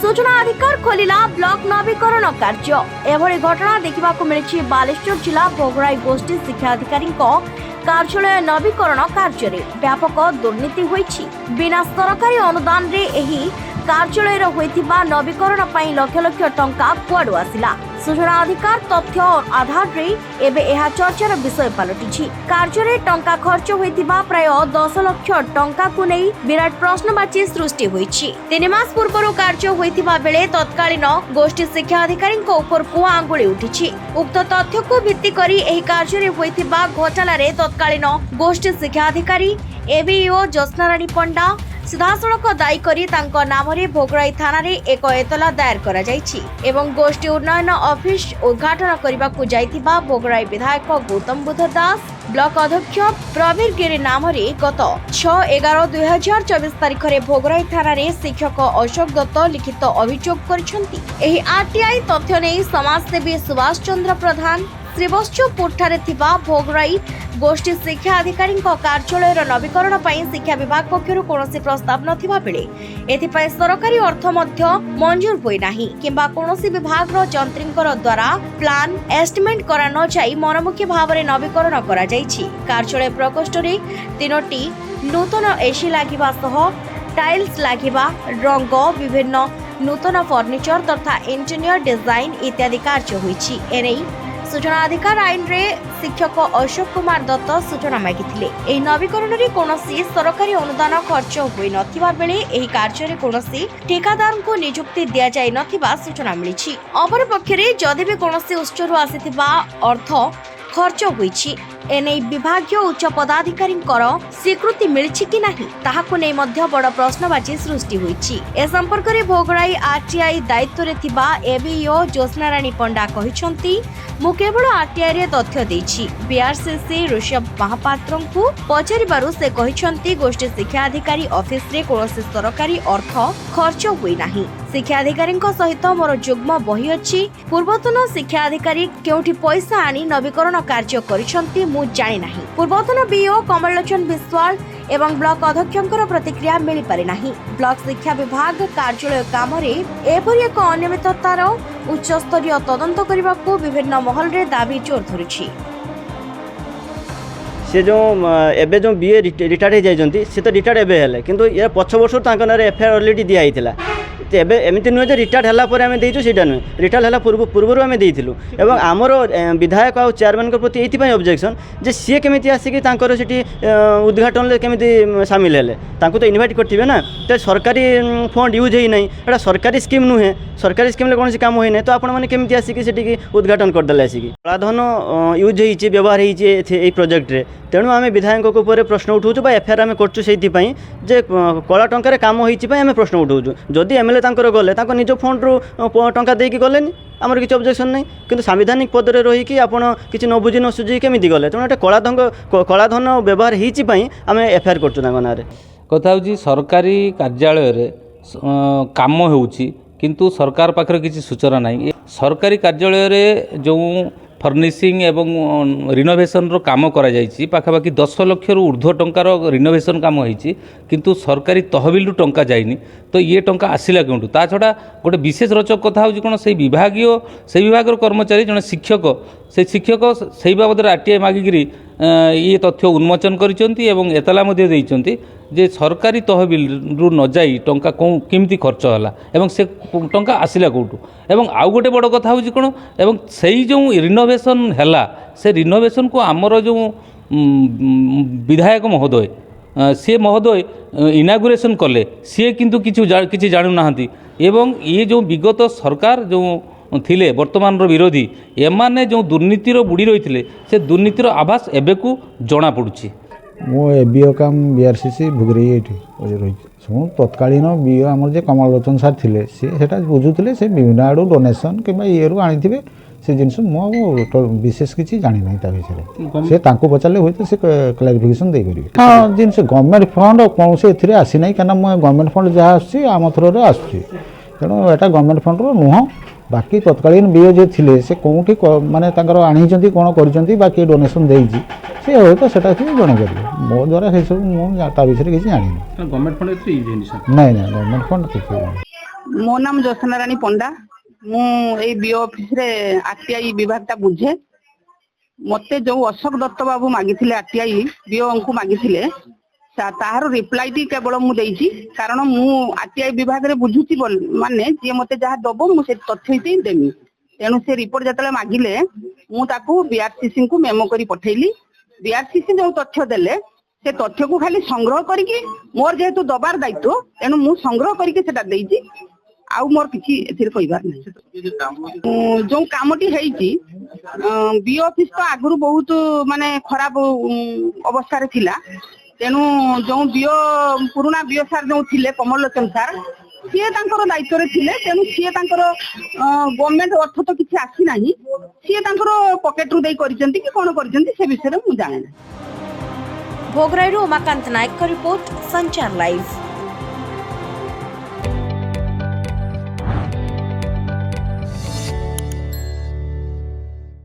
सूचना अधिकार खोलिला ब्लॉक नवीकरण कार्य। एभली घटना देखा मिली बालेश्वर जिला भोगराई गोष्ठी शिक्षा अधिकारी कार्यालय नवीकरण कार्य रे व्यापक दुर्नीति होईछि। बिना सरकारी अनुदान रे एही कार्यालय होइथिबा नवीकरण पई लक्ष लक्ष टंका कुआडू आसिला। सूचना अधिकार तथ्य आधार रे एबे एहा चर्चार विषय पलटिछि। कार्य रे टंका खर्च होइथिबा प्राय 10 लाख टंका को नै विराट प्रश्नवाची सृष्टि होईछि। 3 मास पूर्व कार्य होइथिबा बेले तत्कालीन गोष्ठी शिक्षा अधिकारी ऊपर को आंगुली उठिछि। उक्त तथ्य को भित्ति करी एही कार्य रे होइथिबा घोटाला रे तत्कालीन गोष्ठी शिक्षा अधिकारी एबीओ ज्योत्स्नाराणी पंडा सीधासलख दायी करी तांको नामरे भोगराई थाना रे एक एतला दायर करा जायछि एवं गोष्ठी उन्नयन ऑफिस उद्घाटन करबा को जायतिबा भोगराई विधायक गौतम बुद्ध दास ब्लॉक अध्यक्ष प्रवीर गिरी नामरे गत 6/11/2024 तारिख रे भोगराई थाना रे शिक्षक अशोक दत्त लिखित अभियोग करिसंती। एही आरटीआई तथ्य नै समाजसेवी सुभाष चंद्र प्रधान श्रीवत्सपुर ठारे थिबा भोगराई गोष्ठी शिक्षा अधिकारी कार्यालय नवीकरण पई शिक्षा विभाग पक्षरु कोनोसी प्रस्ताव नथिबा बेले एथिपई सरकारी अर्थ मध्य मंजूर होई नाही किंबा कोनोसी विभाग रो जंत्रींकर द्वारा प्लान एस्टिमेट करा न जाई मनमुखी भावरे नवीकरण करा जाईछि। कार्यालय प्रकोष्ठ रे 3टी नूतन एसी लागिबा सह टाइल्स लागिबा रंग विभिन्न नूतन फर्निचर तथा इंजीनियर डिजाइन इत्यादि कार्य होईछि। एनै सूचना अधिकार आईन रे शिक्षक अशोक कुमार दत्त सूचना मागिथिले। एही नवीकरण रे कोनोसी सरकारी अनुदान खर्च होई नथिबा बेले एही कार्य रे कोनोसी ठेकेदार को नियुक्ति दिया जाय नथिबा सूचना मिलिछि। अपर पक्षरे जदि भी कोनोसी उच्चरु आसिथिबा अर्थ खर्च होईछि एनै विभागीय उच्च पदाधिकारी स्वीकृति मिलिछि कि नाही ताहाकु नै मध्य बड़ प्रश्नवाची सृष्टि होईछि। ए संपर्क रे भोगराई आरटीआई दायित्व रे थिबा एबीओ ज्योत्स्नाराणी पंडा कहिसंती मु केवल आरटीआई रे तथ्य देछि। बीआरसीसी ऋषभ महापात्र को पचारिबारु से कहिसंती गोष्ठी शिक्षा अधिकारी ऑफिस रे कोनोसी सरकारी अर्थ खर्च होई नाही। शिक्षा अधिकारी सहित मोर जुग्म बही अछि। पूर्वतन शिक्षा अधिकारी केउठी पैसा आनी नवीकरण कार्य करिसंती मु जानि नाही। पूर्वतन बीओ कमललोचन विश्वाल एवं ब्लॉक अध्यक्षकर प्रतिक्रिया मिली पारि नाही। ब्लॉक शिक्षा विभाग कार्यालय काम रे एपरि एक अनियमिततार उच्च स्तरीय तदंत करबा को विभिन्न महल रे दाबी जोर धरिछि। से जो एबे जो बीए रिटायर्ड हो जाइछंती से तो रिटायर्ड एबे हेले किंतु ये 5 वर्ष तांका नारे एफआईआर ऑलरेडी दिया आइथिला। एबे एमिति नुहे जे रिटायर्ड हला पर आमे देइछु सेटा नुहे रिटायर्ड हला पूर्व आमे देइथिलु एवं आमर विधायक आ चेयरमैन के प्रति एथि पय ऑब्जेक्शन जे सी केमिति आसी कि तांकर सेठी उद्घाटन ले केमिति शामिल हेले तांको तो इनवाइट करथिबे ना ते सरकारी फंड यूज हेइ नै एटा सरकारी स्कीम नुहे सरकारी स्कीम ले कोनसी काम होई नै तो आपण माने केमिति आसी कि सेठी उद्घाटन कर देले आसी कि कलाधन यूज हेइछि व्यवहार हेइछि ए प्रोजेक्ट रे तेणु आम विधायक उपर प्रश्न उठाऊँ एफआईआर आम करूँ से कला टंकार काम होती आम प्रश्न उठाऊँ जदि एमएलए गले निज फंड रू टंका देकी गले आमर किसी ऑब्जेक्शन नहीं किंतु सांविधानिक पदरे रहीकि आपड़ किसी न बुझी न सुझी केमी गले तेणु गोटे कलाधन व्यवहार होती आम एफआईआर करें कथा हूँ सरकारी कार्यालय काम होंतु सरकार पाखे किसी सूचना ना सरकारी कार्यालय जो फर्निशिंग एवं रिनोवेशन रो काम करा जायछि पाखापाखि 10 लाख रु ऊर्ध्व टंकार रिनोवेशन काम होईछि किंतु सरकारी तहबिल रु टंका जाइनी तो ये टंका आसिला केउंटु ता छडा गोटे विशेष रोचक कथा होछि कोन से विभाग कर्मचारी जने शिक्षक से बाबद आरटीआई मागिकी ये तथ्य उन्मोचन करिसेंती एवं एतला मध्ये देइसेंती जे सरकारी तहबिल रु न जाई टंका केमती खर्च होला एवं से टंका आसिला कोटू एवं आउ गोटे बड़ कथा होछि कोन एवं सेही जो रिनोवेशन हैला से रिनोवेशन को आमर जो विधायक महोदय सी महोदय इनागुरेशन कले सी किंतु किछि जानु नाहंती एवं ये जो विगत सरकार जो थिले वर्तमान विरोधी एमाने जो दुर्नीतिर बुड़ी रही से दुर्नीतिर आभास एबे को जना पड़ुछि। मो एबीओ काम बीआरसीसी भुगरे रही तत्कालीन बीओ आम जे कमललोचन सार थे सीटा बुझुले से विभिन्न आड़ू डोनेसन कि ये आनी से जिन विशेष किसी जानी ना विषय से पचारे हुए तो क्लारिफिकेशन दे पारे हाँ जिन गवर्नमेंट फंड कौन से ए आसी ना कहीं गवर्नमेंट फंड जहाँ आम थ्रो आसूँ तेणु यहाँ गवर्नमेंट फंड नुह बाकी तत्कालीन बीओ जे थे से कौटी माने आनी कौन कर डोनेसन देती सी हे तो सेटा जन पारे मो द्वारा से सब मुझे विषय किसी जानी गवर्नमेंट फंड ना गवर्नमेंट फंड किसी मो नाम ज्योत्सना रानी पंडा मु बीओ ऑफिस रे आरटीआई विभाग टा बुझे मते जो अशोक दत्त बाबू मागिथिले आरटीआई बीओ को मागिथिले ताहार रिप्लाई टी केवल मु देइछि कारण मु आरटीआई विभाग रे बुझुछि माने जे मते जहा दबो मु से तथ्य ही देमी तेणु से रिपोर्ट जतले मागिले मु ताकू बीआरसीसी को मेमो करी पठेइली बीआरसीसी जो तथ्य देले से तथ्य को खाली संग्रह करके मोर जेहेतु दबार दायित्व तेणु मु संग्रह करके सेटा देइछि आउ मोर किछि एथिर कहिबार नै जो कामटी हेइछि बी ऑफिस तो आगुरु बहुत माने खराब अवस्था रे थिला तेणु जो बीओ पुराना बीओ सार जो थिले कमल लोचन सार सीए तांकर दायित्व रे थिले तेणु सीए तांकर गवर्नमेंट अर्थ तो किछि आसी नाही सीए तांकर पॉकेट रु देई करिसेंती कि कोन करिसेंती से विषय रे मु जाने ना। भोगराईରୁ उमाकांत नायक रिपोर्ट संचार लाइव।